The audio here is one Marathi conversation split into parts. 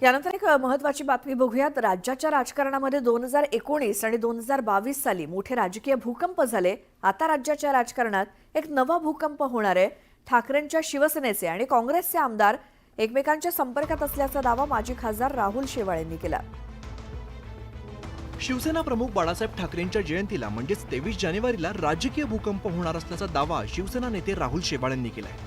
यानंतर एक महत्त्वाची बातमी बघूयात। राज्याच्या राजकारणामध्ये 2019 आणि 2022 साली मोठे राजकीय भूकंप झाले। आता राज्याच्या राजकारणात एक नवा भूकंप होणार आहे। ठाकरेंच्या शिवसेनेचे आणि काँग्रेसचे आमदार एकमेकांच्या संपर्कात असल्याचा दावा माजी खासदार राहुल शेवाळे यांनी केला। शिवसेना प्रमुख बाळासाहेब ठाकरेंच्या जयंतीला म्हणजेच 23 जानेवारीला राजकीय भूकंप होणार असल्याचा दावा शिवसेना नेते राहुल शेवाळेंनी केलाय।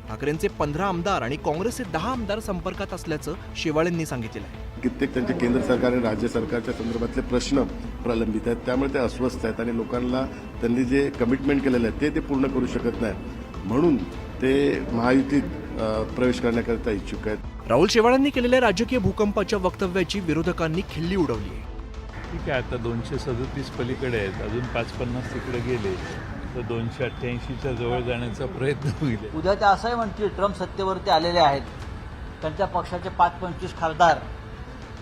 ठाकरेंचे 15 आमदार आणि काँग्रेसचे 10 आमदार संपर्कात असल्याचं शेवाळेंनी सांगितलं आहे। कित्येक त्यांच्या केंद्र सरकार आणि राज्य सरकारच्या संदर्भातले प्रश्न प्रलंबित आहेत, त्यामुळे ते अस्वस्थ आहेत आणि लोकांना त्यांनी जे कमिटमेंट केलेलं आहे ते पूर्ण करू शकत नाही, म्हणून ते महायुतीत प्रवेश करण्याकरिता इच्छुक आहेत। राहुल शेवाळेंनी केलेल्या राजकीय भूकंपाच्या वक्तव्याची विरोधकांनी खिल्ली उडवली आहे। ठीक आहे, आता 237 पलीकडे आहेत, अजून 5-50 तिकडे गेले तर 288च्या जवळ जाण्याचा प्रयत्न होईल। उद्या ते असंही म्हणतील ट्रम्प सत्तेवरती आलेले आहेत, त्यांच्या पक्षाचे 5-25 खासदार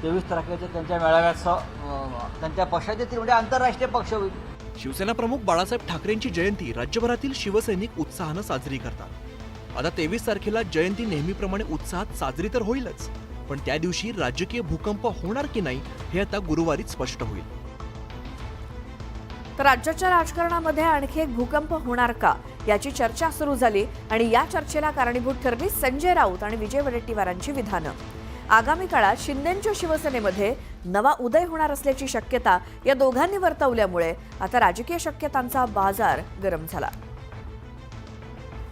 23 तारखेच्या त्यांच्या मेळाव्यात त्यांच्या पक्षाचे म्हणजे आंतरराष्ट्रीय पक्ष होईल। शिवसेना प्रमुख बाळासाहेब ठाकरेंची जयंती राज्यभरातील शिवसैनिक उत्साहानं साजरी करतात। आता 23 तारखेला जयंती नेहमीप्रमाणे उत्साहात साजरी तर होईलच, पण त्या दिवशी राजकीय भूकंप होणार की नाही हे आता गुरुवारीच स्पष्ट होईल। तर राज्याच्या राजकारणामध्ये आणखी एक भूकंप होणार का याची चर्चा सुरू झाली आणि या चर्चेला कारणीभूत ठरली संजय राऊत आणि विजय वडेट्टीवारांची विधानं। आगामी काळात शिंदेंच्या शिवसेनेमध्ये नवा उदय होणार असल्याची शक्यता या दोघांनी वर्तवल्यामुळे आता राजकीय शक्यतांचा बाजार गरम झाला।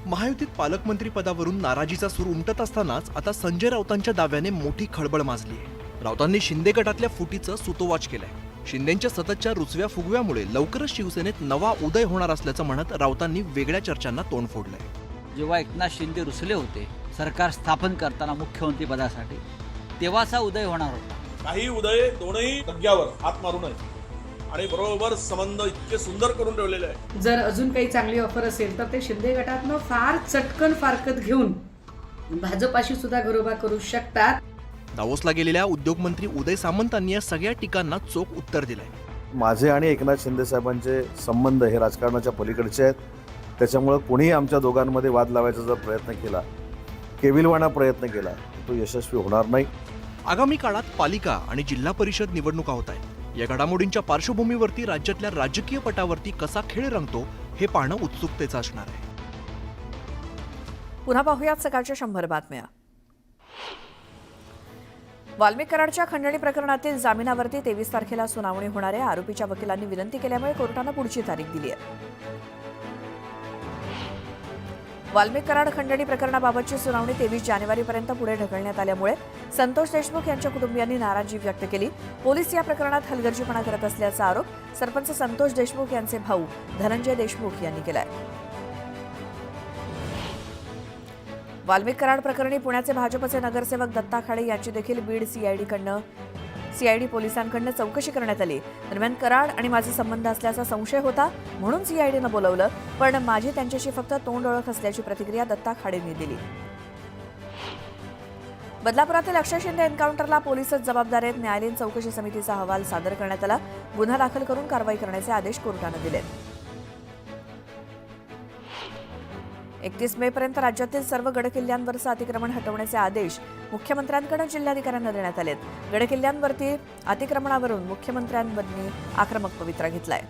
महायुतीत पालकमंत्री पदावरून नाराजीचा सूर उमटत असतानाच आता संजय राऊतांच्या दाव्याने मोठी खळबळ माजली आहे। राऊतांनी शिंदे गटातल्या फुटीचं सुतोवाच केलंय। शिंदेंच्या सततच्या रुसव्या फुगव्यामुळे लवकरच शिवसेनेत नवा उदय होणार असल्याचं म्हणत राऊतांनी वेगळ्या चर्चांना तोंड फोडलंय। जेव्हा एकनाथ शिंदे रुसले होते सरकार स्थापन करताना मुख्यमंत्री पदासाठी, तेव्हाचा उदय होणार होता। काही उदय दोनही धग्ग्यावर हात मारू नये आणि बरोबर संबंध इतके सुंदर करून ठेवलेले आहे। जर अजून काही चांगली ऑफर असेल तर ते शिंदे गटातनं फार चटकन फारकत घेऊन भाजपाशी सुद्धा घरोबा करू शकतात। दावोसला गेलेल्या उद्योगमंत्री उदय सामंतांनी या सगळ्या टीकांना चोख उत्तर दिलंय। माझे आणि एकनाथ शिंदे साहेबांचे संबंध हे राजकारणाच्या पलीकडचे आहेत, त्याच्यामुळे कोणीही आमच्या दोघांमध्ये वाद लावायचा जर प्रयत्न केला, केविलवाणा प्रयत्न केला, तो यशस्वी होणार नाही। आगामी काळात पालिका आणि जिल्हा परिषद निवडणुका होत आहेत। या घडामोडींच्या पार्श्वभूमीवरती राज्यातल्या राजकीय पटावरती कसा खेळ रंगतो हे पाहणं उत्सुकतेचं असणार आहे। पुन्हा पाहूयात सकाळच्या 100 बातम्या। वाल्मिक कराडच्या खंडणी प्रकरणातील जामिनावरती 23 तारखेला सुनावणी होणार आहे। आरोपीच्या वकिलांनी विनंती केल्यामुळे कोर्टानं पुढची तारीख दिली आहे। वाल्मिक कराड खंडणी प्रकरणाबाबतची सुनावणी 23 जानेवारीपर्यंत पुढे ढकलण्यात आल्यामुळे संतोष देशमुख यांच्या कुटुंबियांनी नाराजी व्यक्त केली। पोलीस या प्रकरणात हलगर्जीपणा करत असल्याचा आरोप सरपंच संतोष देशमुख यांचे भाऊ धनंजय देशमुख यांनी केलाय। वाल्मिक कराड प्रकरणी पुण्याचे भाजपचे नगरसेवक दत्ता खाडे यांची देखील बीड सीआयडी पोलिसांकडून चौकशी करण्यात आली। दरम्यान कराड आणि माझे संबंध असल्याचा संशय होता, म्हणून सीआयडीनं बोलवलं, पण माझी त्यांच्याशी फक्त तोंड ओळख असल्याची प्रतिक्रिया दत्ता खाडेंनी दिली। बदलापुरातील अक्षय शिंदे एन्काउंटरला पोलीसच जबाबदार आहेत। न्यायालयीन चौकशी समितीचा अहवाल सादर करण्यात आला। गुन्हा दाखल करून कारवाई करण्याचे आदेश कोर्टानं दिले। 31 मे पर्यंत राज्यातील सर्व गडकिल्ल्यांवरचं अतिक्रमण हटवण्याचे आदेश मुख्यमंत्र्यांकडे जिल्हाधिकाऱ्यांना देण्यात आलेत। गडकिल्ल्यांवरती अतिक्रमणावरून मुख्यमंत्र्यांनी आक्रमक पवित्रा घेतलाय।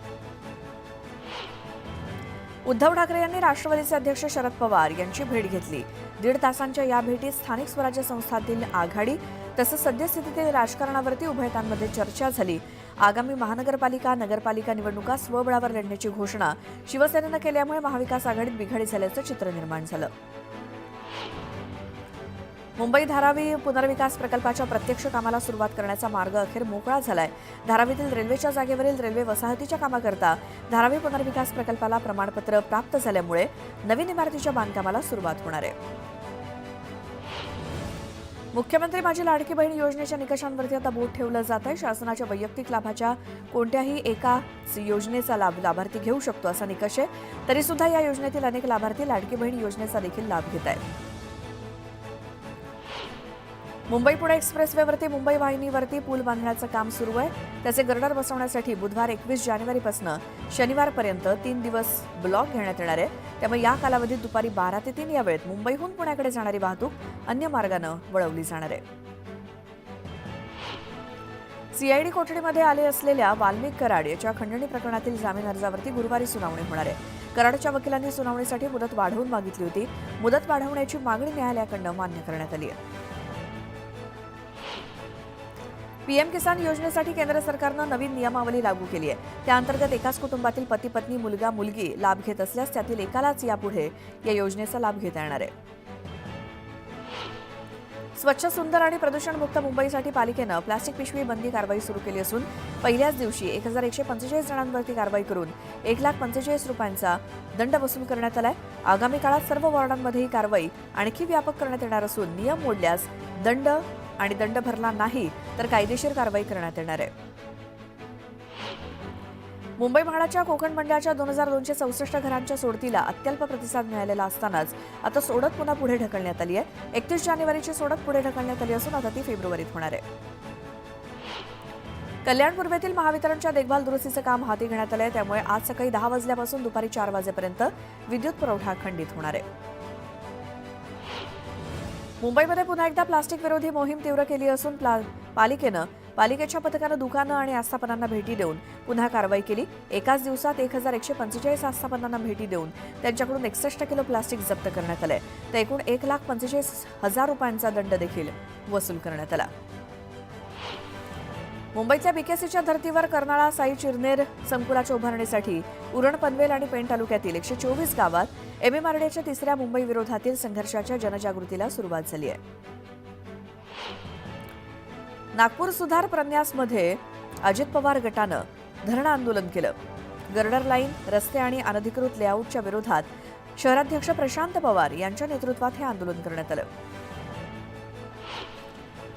उद्धव ठाकरे यांनी राष्ट्रवादीचे अध्यक्ष शरद पवार यांची भेट घेतली। 1.5 तासांच्या या भेटीत स्थानिक स्वराज्य संस्थांतील आघाडी तसंच सद्यस्थितीतील राजकारणावरती उभयतांमध्ये चर्चा झाली। आगामी महानगरपालिका नगरपालिका निवडणुका स्वबळावर लढण्याची घोषणा शिवसेनेनं केल्यामुळे महाविकास आघाडीत बिघाडी झाल्याचं चित्र निर्माण झालं। मुंबई धारावी पुनर्विकास प्रकल्पाच्या प्रत्यक्ष कामाला सुरुवात करण्याचा मार्ग अखेर मोकळा झालाय। धारावीतील रेल्वेच्या जागेवरील रेल्वे वसाहतीच्या कामाकरता धारावी पुनर्विकास प्रकल्पाला प्रमाणपत्र प्राप्त झाल्यामुळे नवीन इमारतीच्या बांधकामाला सुरुवात होणार आहे। मुख्यमंत्री माझी लाडकी बहीण योजनेच्या निकषांवरती आता बोट ठेवलं जात आहे। शासनाच्या वैयक्तिक लाभाच्या कोणत्याही एका योजनेचा लाभ लाभार्थी घेऊ शकतो असा निकष आहे। तरी सुद्धा या योजनेतील अनेक लाभार्थी लाडकी बहीण योजनेचा देखील लाभ घेत आहेत। मुंबई पुणे एक्सप्रेसवेवरती मुंबई वाहिनीवरती पूल बांधण्याचं काम सुरू आहे। त्याचे गर्डर बसवण्यासाठी बुधवार 21 जानेवारीपासून शनिवारपर्यंत 3 दिवस ब्लॉक घेण्यात येणार आहे। त्यामुळे या कालावधीत दुपारी 12 ते 3 या वेळेत मुंबईहून पुण्याकडे जाणारी वाहतूक अन्य मार्गाने वळवली जाणार आहे। सीआयडी कोठडीमध्ये आले असलेल्या वाल्मिक कराड याच्या खंडणी प्रकरणातील जामीन अर्जावरती गुरुवारी सुनावणी होणार आहे. कराडच्या वकिलांनी सुनावणीसाठी मुदत वाढवून मागितली होती. मुदत वाढवण्याची मागणी न्यायालयाकडून मान्य करण्यात आली आहे. पीएम किसान योजनेसाठी केंद्र सरकारनं नवीन नियमावली लागू केली आहे. त्याअंतर्गत एकाच कुटुंबातील पती पत्नी मुलगा मुलगी लाभ घेत असल्यास त्यातील एकालाच यापुढे या योजनेचा लाभ घेता येणार आहे. स्वच्छ, सुंदर आणि प्रदूषणमुक्त मुंबईसाठी पालिकेनं प्लास्टिक पिशवी बंदी कारवाई सुरू केली असून पहिल्याच दिवशी 1145 जणांवरती कारवाई करून 1,45,00,000 रुपयांचा दंड वसूल करण्यात आलाय. आगामी काळात सर्व वॉर्डांमध्ये ही कारवाई आणखी व्यापक करण्यात येणार असून नियम मोडल्यास दंड आणि दंड भरला नाही तर कायदेशीर कारवाई करण्यात येणार आहे. मुंबई म्हाडाच्या कोकण मंडळाच्या 2,264 घरांच्या सोडतीला अत्यल्प प्रतिसाद मिळालेला असतानाच आता सोडत पुन्हा पुढे ढकलण्यात आली आहे. 31 जानेवारीची सोडत पुढे ढकलण्यात आली असून आता ती फेब्रुवारीत होणार आहे. कल्याण पूर्वेतील महावितरणच्या देखभाल दुरुस्तीचं काम हाती घेण्यात आलं आहे. त्यामुळे आज सकाळी 10 वाजल्यापासून दुपारी 4 वाजेपर्यंत विद्युत पुरवठा खंडित होणार आहे. मुंबईमध्ये पुन्हा एकदा प्लास्टिक विरोधी मोहीम तीव्र केली असून पालिकेच्या पथकानं दुकानं आणि आस्थापनांना भेटी देऊन पुन्हा कारवाई केली. एकाच दिवसात 1,145 आस्थापनांना भेटी देऊन त्यांच्याकडून 61 किलो प्लास्टिक जप्त करण्यात आलंय. तर एकूण 1,45,000 रुपयांचा दंड देखील वसूल करण्यात आला. मुंबईतल्या बीकेसीच्या धर्तीवर कर्नाळा साई चिरनेर संकुलाच्या उभारणीसाठी उरण, पनवेल आणि पेण तालुक्यातील 124 गावात एमएमआरडीच्या तिसऱ्या मुंबई विरोधातील संघर्षाच्या जनजागृतीला सुरुवात झाली आहे. नागपूर सुधार प्रन्यासमध्ये अजित पवार गटानं धरणं आंदोलन केलं. गर्डर लाईन, रस्ते आणि अनधिकृत लेआउटच्या विरोधात शहराध्यक्ष प्रशांत पवार यांच्या नेतृत्वात हे आंदोलन करण्यात आलं.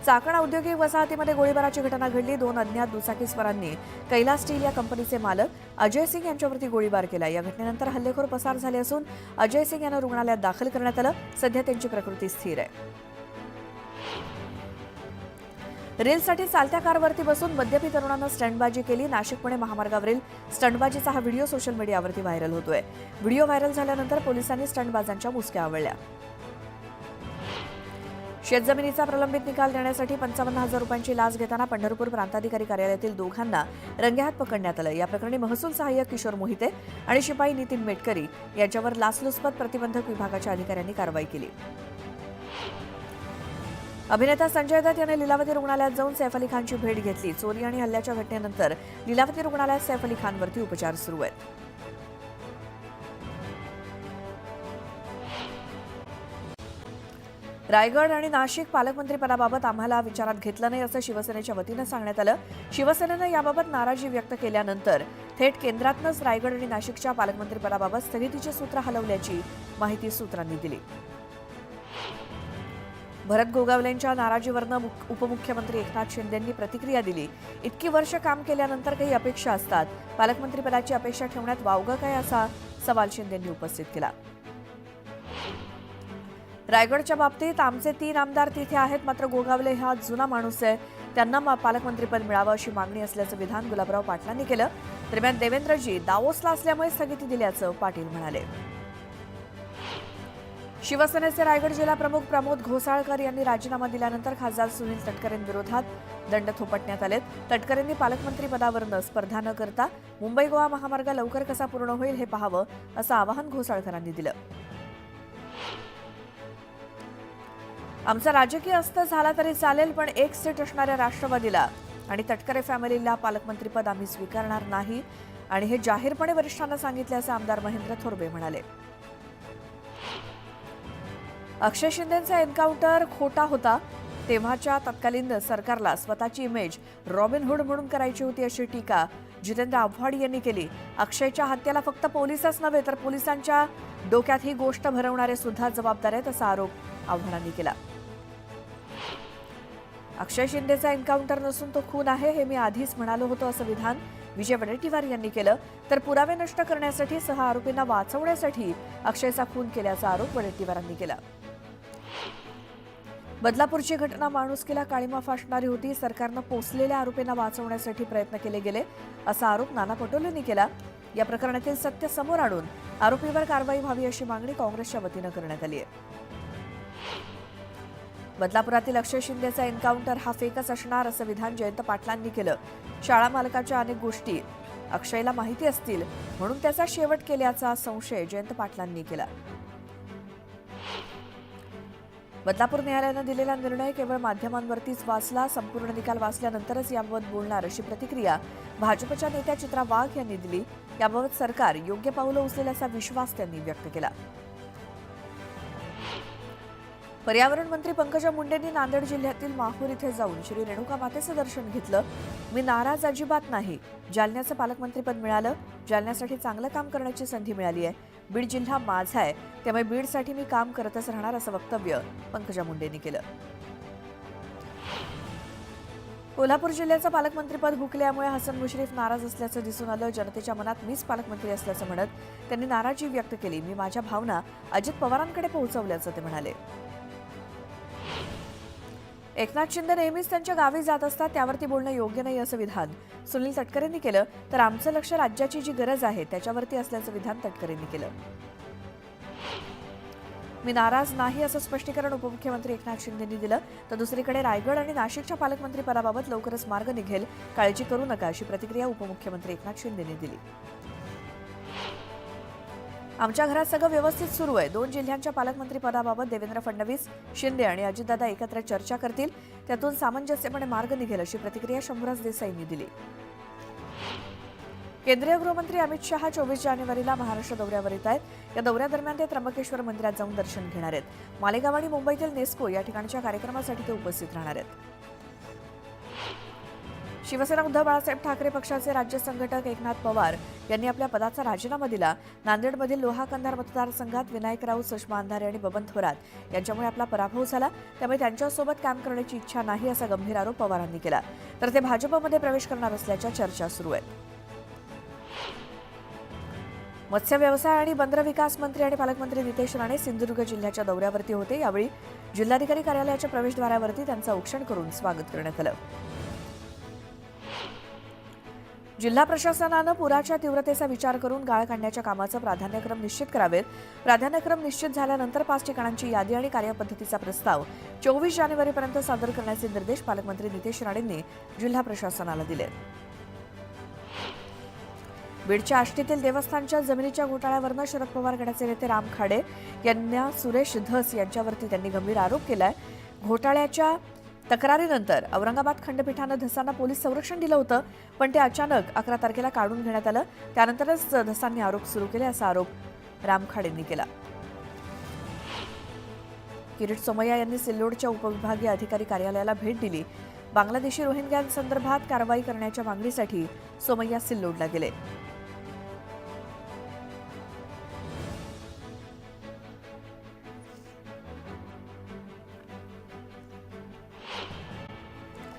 चाकण औद्योगिक वसाहतीमध्ये गोळीबाराची घटना घडली. 2 अज्ञात दुचाकीस्वारांनी कैलास स्टील या कंपनीचे मालक अजय सिंग यांच्यावरती गोळीबार केला. या घटनेनंतर हल्लेखोर पसार झाले असून अजय सिंग यांना रुग्णालयात दाखल करण्यात आलं. सध्या त्यांची प्रकृती स्थिर आहे. रीलसाठी चालत्या कारवरती बसून मद्यपी तरुणानं स्टंटबाजी केली. नाशिक पुणे महामार्गावरील स्टंटबाजीचा हा व्हिडिओ सोशल मीडियावरती व्हायरल होतोय. व्हिडिओ व्हायरल झाल्यानंतर पोलिसांनी स्टंटबाजांच्या मुसक्या आवळल्या. शेतजमिनीचा प्रलंबित निकाल देण्यासाठी 55,000 रुपयांची लाच घेताना पंढरपूर प्रांताधिकारी कार्यालयातील दोघांना रंगेहात पकडण्यात आलं. या प्रकरणी महसूल सहाय्यक किशोर मोहिते आणि शिपाई नितीन मेटकरी यांच्यावर लाचलुचपत प्रतिबंधक विभागाच्या अधिकाऱ्यांनी कारवाई केली. अभिनेता संजय दत्त याने लीलावती रुग्णालयात जाऊन सैफ अली खानची भेट घेतली. चोरी आणि हल्ल्याच्या घटनेनंतर लीलावती रुग्णालयात सैफ अली खानवरती उपचार सुरू आहेत. रायगड आणि नाशिक पालकमंत्रीपदाबाबत आम्हाला विचारात घेतलं नाही असं शिवसेनेच्या वतीनं सांगण्यात आलं. शिवसेनेनं याबाबत नाराजी व्यक्त केल्यानंतर थेट केंद्रातनंच रायगड आणि नाशिकच्या पालकमंत्रीपदाबाबत स्थगितीची सूत्र हलवल्याची माहिती सूत्रांनी दिली. भरत गोगावलेंच्या नाराजीवरनं उपमुख्यमंत्री एकनाथ शिंदेंनी प्रतिक्रिया दिली. इतकी वर्ष काम केल्यानंतर काही अपेक्षा असतात. पालकमंत्रीपदाची अपेक्षा ठेवण्यात वावगं काय असा सवाल शिंदेंनी उपस्थित केला. रायगडच्या बाबतीत आमचे 3 आमदार तिथे आहेत, मात्र गोगावले हा जुना माणूस आहे, त्यांना पालकमंत्रीपद मिळावं अशी मागणी असल्याचं विधान गुलाबराव पाटलांनी केलं. दरम्यान देवेंद्रजी दावोसला असल्यामुळे स्थगिती दिल्याचं पाटील म्हणाले. शिवसेनेचे रायगड जिल्हा प्रमुख प्रमोद घोसाळकर यांनी राजीनामा दिल्यानंतर खासदार सुनील तटकरेंविरोधात दंड थोपटण्यात आलेत. तटकरेंनी पालकमंत्रीपदावरनं स्पर्धा न करता मुंबई गोवा महामार्ग लवकर कसा पूर्ण होईल हे पाहावं असं आवाहन घोसाळकरांनी दिलं. आमचा राजकीय अस्तर झाला तरी चालेल, पण एक सीट असणाऱ्या राष्ट्रवादीला आणि तटकरे फॅमिलीला पालकमंत्रीपद आम्ही स्वीकारणार नाही आणि हे जाहीरपणे वरिष्ठांना सांगितल्याचं आमदार महेंद्र थोरवे म्हणाले. अक्षय शिंदेंचा एन्काउंटर खोटा होता. तेव्हाच्या तत्कालीन सरकारला स्वतःची इमेज रॉबिनहुड म्हणून करायची होती अशी टीका जितेंद्र आव्हाड यांनी केली. अक्षयच्या हत्येला फक्त पोलिसच नव्हे तर पोलिसांच्या डोक्यात ही गोष्ट भरवणारे सुद्धा जबाबदार आहेत असा आरोप आव्हाडांनी केला. अक्षय शिंदेचा एन्काउंटर नसून तो खून आहे हे मी आधीच म्हणालो होतो असं विधान विजय वडेट्टीवार यांनी केलं. तर पुरावे नष्ट करण्यासाठी सह आरोपींना वाचवण्यासाठी अक्षयचा खून केल्याचा आरोप वडेट्टीवारांनी केला. बदलापूरची घटना माणुसकीला काळीमा फासणारी होती. सरकारनं पोचलेल्या आरोपींना वाचवण्यासाठी प्रयत्न केले गेले असा आरोप नाना पटोलेंनी केला. या प्रकरणातील सत्य समोर आणून आरोपीवर कारवाई व्हावी अशी मागणी काँग्रेसच्या वतीनं करण्यात आली आहे. बदलापुरातील अक्षय शिंदेचा एन्काउंटर हा फेकच असणार असं विधान जयंत पाटलांनी केलं. शाळा मालकाच्या अनेक गोष्टी अक्षयला माहिती असतील म्हणून त्याचा शेवट केल्याचा संशय जयंत पाटलांनी केला. बदलापूर न्यायालयानं दिलेला निर्णय केवळ माध्यमांवरतीच वाचला, संपूर्ण निकाल वाचल्यानंतरच याबाबत बोलणार अशी प्रतिक्रिया भाजपच्या नेत्या चित्रा वाघ यांनी दिली. याबाबत सरकार योग्य पावलं उचलेल असा विश्वास त्यांनी व्यक्त केला. पर्यावरण मंत्री पंकजा मुंडेंनी नांदेड जिल्ह्यातील माहूर इथे जाऊन श्री रेणुका मातेचं दर्शन घेतलं. मी नाराज अजिबात नाही. जालन्याचं पालकमंत्रीपद मिळालं. जालन्यासाठी चांगलं काम करण्याची संधी मिळाली आहे. बीड जिल्हा माझा आहे, त्यामुळे बीडसाठी मी काम करतच राहणार असं वक्तव्य पंकजा मुंडेंनी केलं. कोल्हापूर जिल्ह्याचं पालकमंत्रीपद हुकल्यामुळे हसन मुश्रीफ नाराज असल्याचं दिसून आलं. जनतेच्या मनात मीच पालकमंत्री असल्याचं म्हणत त्यांनी नाराजी व्यक्त केली. मी माझ्या भावना अजित पवारांकडे पोहोचवल्याचं ते म्हणाले. एकनाथ शिंदे नेहमीच त्यांच्या गावी जात असतात, त्यावरती बोलणं योग्य नाही असं विधान सुनील तटकरेंनी केलं. तर आमचं लक्ष राज्याची जी गरज आहे त्याच्यावरती असल्याचं विधान तटकरेंनी केलं. मी नाराज नाही असं स्पष्टीकरण उपमुख्यमंत्री एकनाथ शिंदेंनी दिलं. तर दुसरीकडे रायगड आणि नाशिकच्या पालकमंत्री पदाबाबत लवकरच मार्ग निघेल, काळजी करू नका अशी प्रतिक्रिया उपमुख्यमंत्री एकनाथ शिंदेंनी दिली. आमच्या घरात सगळं व्यवस्थित सुरू आहे. 2 जिल्ह्यांच्या पालकमंत्री पदाबाबत देवेंद्र फडणवीस, शिंदे आणि अजितदादा एकत्र चर्चा करतील, त्यातून सामंजस्यपणे मार्ग निघेल अशी प्रतिक्रिया शंभूराज देसाईंनी दिली. केंद्रीय गृहमंत्री अमित शहा 24 जानेवारीला महाराष्ट्र दौऱ्यावर येत आहेत. या दौऱ्यादरम्यान ते त्र्यंबकेश्वर मंदिरात जाऊन दर्शन घेणार आहेत. मालेगाव आणि मुंबईतील नेस्को या ठिकाणच्या कार्यक्रमासाठी ते उपस्थित राहणार आहेत. शिवसेना उद्धव बाळासाहेब ठाकरे पक्षाचे राज्य संघटक एकनाथ पवार यांनी आपल्या पदाचा राजीनामा दिला. नांदेडमधील लोहा कंधार मतदारसंघात विनायक राऊत, सुषमा अंधारे आणि बबन थोरात यांच्यामुळे आपला पराभव झाला, त्यामुळे त्यांच्यासोबत काम करण्याची इच्छा नाही असा गंभीर आरोप पवारांनी केला. तर ते भाजपमध्ये प्रवेश करणार असल्याच्या चर्चा सुरू आहेत. मत्स्य व्यवसाय आणि बंदर विकास मंत्री आणि पालकमंत्री नितेश राणे सिंधुदुर्ग जिल्ह्याच्या दौऱ्यावरती होते. यावेळी जिल्हाधिकारी कार्यालयाच्या प्रवेशद्वारावरती त्यांचं औक्षण करून स्वागत करण्यात आलं. जिल्हा प्रशासनानं पुराच्या तीव्रतेचा विचार करून गाळ काढण्याच्या कामाचं प्राधान्यक्रम निश्चित करावेत. प्राधान्यक्रम निश्चित झाल्यानंतर 5 ठिकाणांची यादी आणि कार्यपद्धतीचा प्रस्ताव 24 जानेवारीपर्यंत सादर करण्याचे निर्देश पालकमंत्री नितेश राणेंनी जिल्हा प्रशासनाला दिले. बीडच्या आष्टीतील देवस्थानच्या जमिनीच्या घोटाळ्यावरनं शरद पवार गटाचे नेते राम खाडे यांना सुरेश धस यांच्यावरती त्यांनी गंभीर आरोप केलाय. घोटाळ्याच्या तक्रारीनंतर औरंगाबाद खंडपीठानं धसांना पोलीस संरक्षण दिलं होतं, पण ते अचानक 11 तारखेला काढून घेण्यात आलं. त्यानंतरच धसांनी आरोप सुरू केले असा आरोप राम खाडेंनी केला. किरीट सोमय्या यांनी सिल्लोडच्या उपविभागीय अधिकारी कार्यालयाला भेट दिली. बांगलादेशी रोहिंग्यांसंदर्भात कारवाई करण्याच्या मागणीसाठी सोमय्या सिल्लोडला गेले.